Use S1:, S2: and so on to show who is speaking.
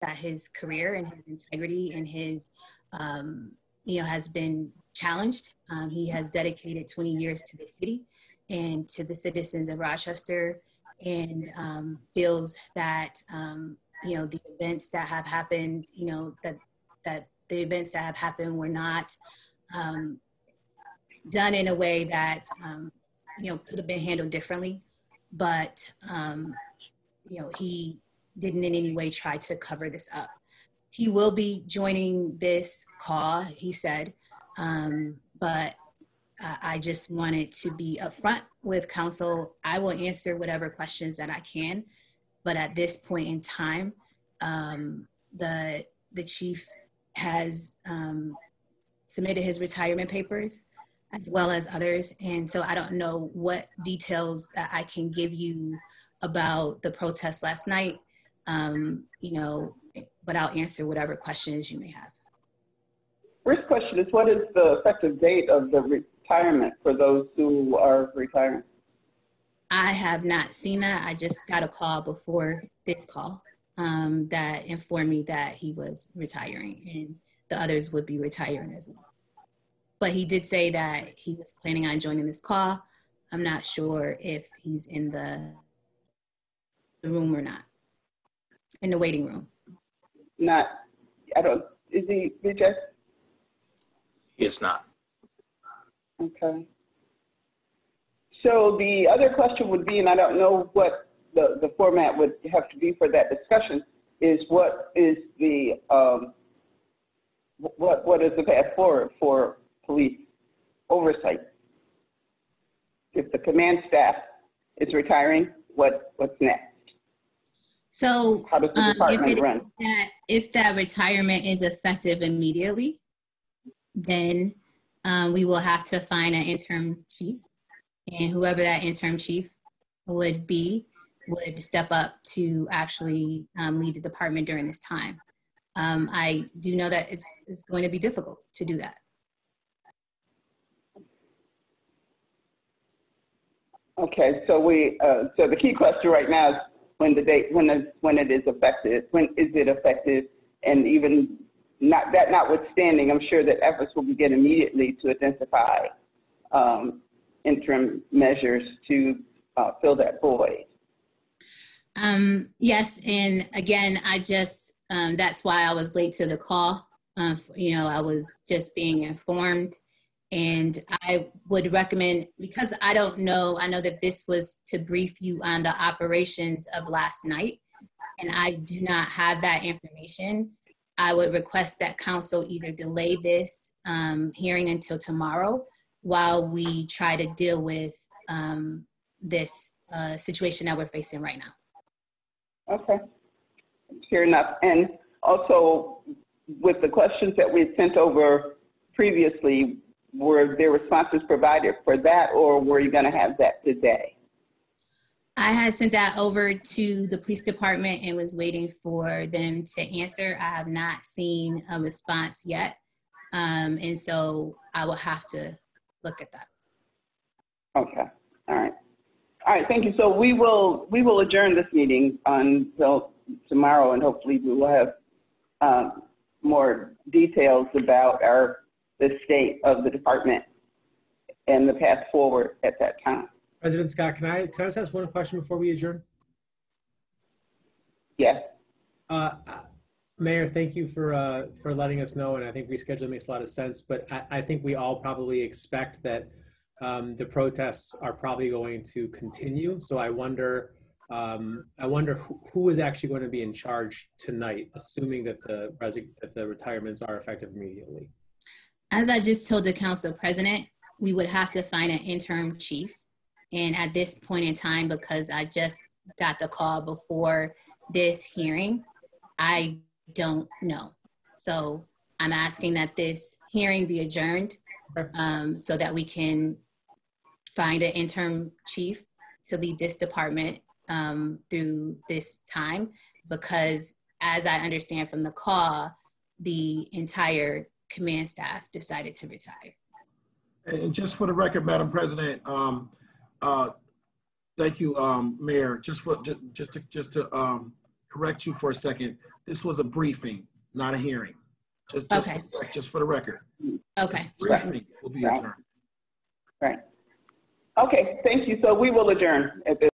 S1: that his career and his integrity and his, has been challenged. He has dedicated 20 years to the city and to the citizens of Rochester, and feels that, the events that have happened, that the events that have happened were not done in a way that, could have been handled differently. But, he didn't in any way try to cover this up. He will be joining this call, he said, but I just wanted to be upfront with council. I will answer whatever questions that I can, but at this point in time, the chief has submitted his retirement papers as well as others. And so I don't know what details that I can give you about the protest last night, but I'll answer whatever questions you may have.
S2: First question is, what is the effective date of the retirement for those who are retiring?
S1: I have not seen that. I just got a call before this call that informed me that he was retiring and the others would be retiring as well. But he did say that he was planning on joining this call. I'm not sure if he's in the room or not, in the waiting room.
S2: Is he, BJ?
S3: He is not.
S2: Okay. So the other question would be, and I don't know what the format would have to be for that discussion, is what is the what is the path forward for police oversight? If the command staff is retiring, what's next?
S1: So
S2: how does the department run?
S1: If that retirement is effective immediately, then we will have to find an interim chief, and whoever that interim chief would be would step up to actually lead the department during this time. I do know that it's going to be difficult to do that.
S2: Okay, so so the key question right now is when it is effective, when is it effective, and even that notwithstanding, I'm sure that efforts will begin immediately to identify interim measures to fill that void.
S1: Yes, and again, I just that's why I was late to the call. I was just being informed. And I would recommend, because I don't know, I know that this was to brief you on the operations of last night, and I do not have that information. I would request that council either delay this hearing until tomorrow while we try to deal with this situation that we're facing right now.
S2: Okay, fair enough. And also, with the questions that we had sent over previously, were there responses provided for that, or were you going to have that today?
S1: I had sent that over to the police department and was waiting for them to answer. I have not seen a response yet. And so I will have to look at that. Okay.
S2: All right. All right. Thank you. So we will adjourn this meeting until tomorrow, and hopefully we will have more details about the state of the department and the path forward at that time.
S4: President Scott, can I just ask one question before we adjourn?
S2: Yes.
S4: Mayor, thank you for letting us know, and I think rescheduling makes a lot of sense, but I think we all probably expect that the protests are probably going to continue. So I wonder who is actually going to be in charge tonight, assuming that the retirements are effective immediately.
S1: As I just told the council president, we would have to find an interim chief. And at this point in time, because I just got the call before this hearing, I don't know. So I'm asking that this hearing be adjourned so that we can find an interim chief to lead this department through this time. Because as I understand from the call, the entire command staff decided to retire.
S5: And just for the record, Madam President, thank you, Mayor. Just to correct you for a second. This was a briefing, not a hearing.
S1: Okay.
S5: Just for the record.
S1: Okay.
S5: This briefing will be adjourned.
S2: Right. Okay, thank you. So we will adjourn at this